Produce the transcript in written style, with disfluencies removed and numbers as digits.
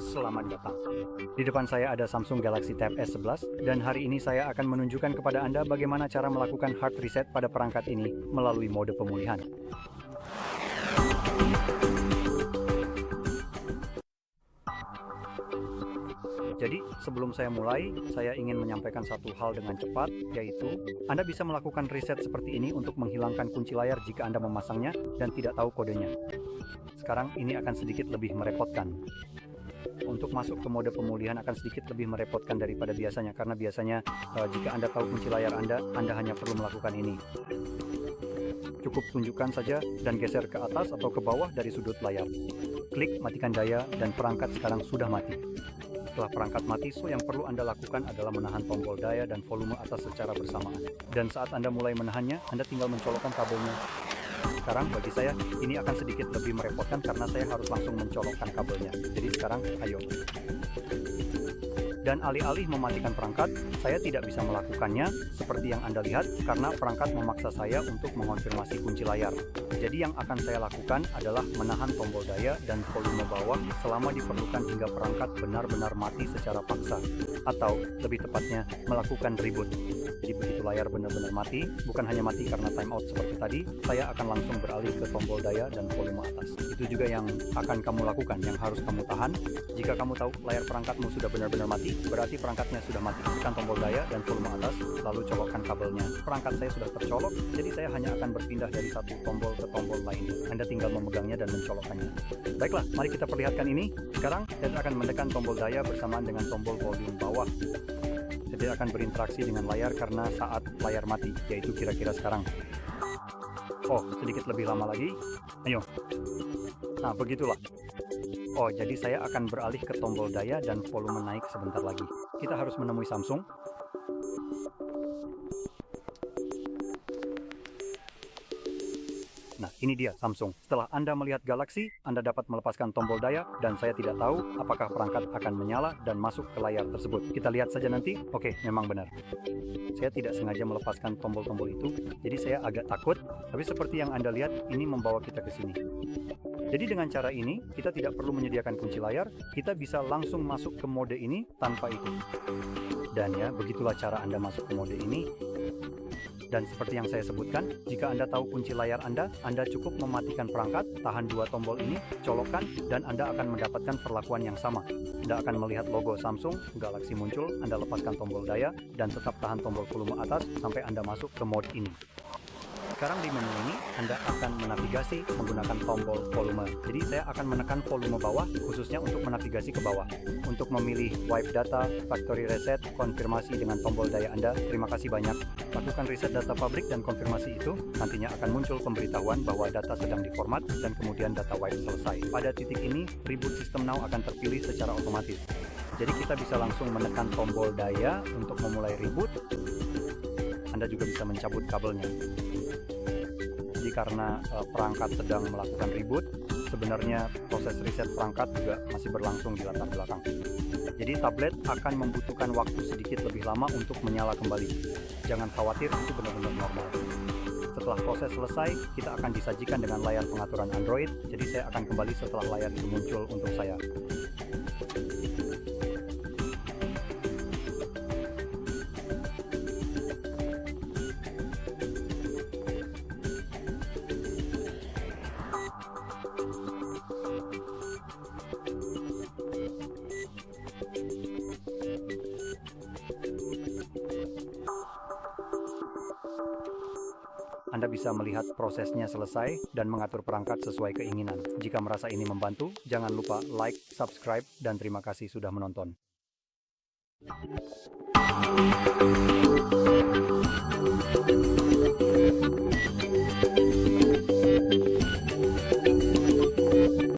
Selamat datang. Di depan saya ada Samsung Galaxy Tab S11 dan hari ini saya akan menunjukkan kepada Anda bagaimana cara melakukan hard reset pada perangkat ini melalui mode pemulihan. Jadi, sebelum saya mulai, saya ingin menyampaikan satu hal dengan cepat, yaitu Anda bisa melakukan reset seperti ini untuk menghilangkan kunci layar jika Anda memasangnya dan tidak tahu kodenya. Sekarang ini akan sedikit lebih merepotkan. Untuk masuk ke mode pemulihan akan sedikit lebih merepotkan daripada biasanya, karena biasanya jika Anda tahu kunci layar Anda hanya perlu melakukan ini. Cukup tunjukkan saja dan geser ke atas atau ke bawah dari sudut layar. Klik matikan daya dan perangkat sekarang sudah mati. Setelah perangkat mati, yang perlu Anda lakukan adalah menahan tombol daya dan volume atas secara bersamaan. Dan saat Anda mulai menahannya, Anda tinggal mencolokkan kabelnya. Sekarang bagi saya, ini akan sedikit lebih merepotkan karena saya harus langsung mencolokkan kabelnya. Jadi sekarang, ayo. Dan alih-alih mematikan perangkat, saya tidak bisa melakukannya seperti yang Anda lihat karena perangkat memaksa saya untuk mengonfirmasi kunci layar. Jadi yang akan saya lakukan adalah menahan tombol daya dan volume bawah selama diperlukan hingga perangkat benar-benar mati secara paksa. Atau lebih tepatnya, melakukan reboot. Jadi begitu layar benar-benar mati, bukan hanya mati karena timeout seperti tadi, saya akan langsung beralih ke tombol daya dan volume atas. Itu juga yang akan kamu lakukan, yang harus kamu tahan. Jika kamu tahu layar perangkatmu sudah benar-benar mati, berarti perangkatnya sudah mati. Tekan tombol daya dan volume atas, lalu colokkan kabelnya. Perangkat saya sudah tercolok, jadi saya hanya akan berpindah dari satu tombol ke tombol lainnya. Anda tinggal memegangnya dan mencolokkannya. Baiklah, mari kita perlihatkan ini. Sekarang, saya akan menekan tombol daya bersamaan dengan tombol volume bawah. Saya tidak akan berinteraksi dengan layar karena saat layar mati, yaitu kira-kira sekarang. Oh, sedikit lebih lama lagi. Ayo. Nah, begitulah. Oh, jadi saya akan beralih ke tombol daya dan volume naik sebentar lagi. Kita harus menemui Samsung. Nah, ini dia Samsung. Setelah Anda melihat Galaxy, Anda dapat melepaskan tombol daya dan saya tidak tahu apakah perangkat akan menyala dan masuk ke layar tersebut. Kita lihat saja nanti. Oke, memang benar. Saya tidak sengaja melepaskan tombol-tombol itu, jadi saya agak takut, tapi seperti yang Anda lihat, ini membawa kita ke sini. Jadi dengan cara ini, kita tidak perlu menyediakan kunci layar, kita bisa langsung masuk ke mode ini tanpa itu. Dan ya, begitulah cara Anda masuk ke mode ini. Dan seperti yang saya sebutkan, jika Anda tahu kunci layar Anda cukup mematikan perangkat, tahan dua tombol ini, colokkan, dan Anda akan mendapatkan perlakuan yang sama. Anda akan melihat logo Samsung Galaxy muncul, Anda lepaskan tombol daya, dan tetap tahan tombol volume atas sampai Anda masuk ke mode ini. Sekarang di menu ini, Anda akan menavigasi menggunakan tombol volume. Jadi saya akan menekan volume bawah, khususnya untuk menavigasi ke bawah. Untuk memilih wipe data, factory reset, konfirmasi dengan tombol daya Anda, terima kasih banyak. Lakukan reset data pabrik dan konfirmasi itu, nantinya akan muncul pemberitahuan bahwa data sedang diformat dan kemudian data wipe selesai. Pada titik ini, Reboot System Now akan terpilih secara otomatis. Jadi kita bisa langsung menekan tombol daya untuk memulai reboot. Anda juga bisa mencabut kabelnya. Jadi karena perangkat sedang melakukan reboot, sebenarnya proses reset perangkat juga masih berlangsung di latar belakang. Jadi tablet akan membutuhkan waktu sedikit lebih lama untuk menyala kembali. Jangan khawatir, itu benar-benar normal. Setelah proses selesai, kita akan disajikan dengan layar pengaturan Android, jadi saya akan kembali setelah layar itu muncul untuk saya. Anda bisa melihat prosesnya selesai dan mengatur perangkat sesuai keinginan. Jika merasa ini membantu, jangan lupa like, subscribe, dan terima kasih sudah menonton.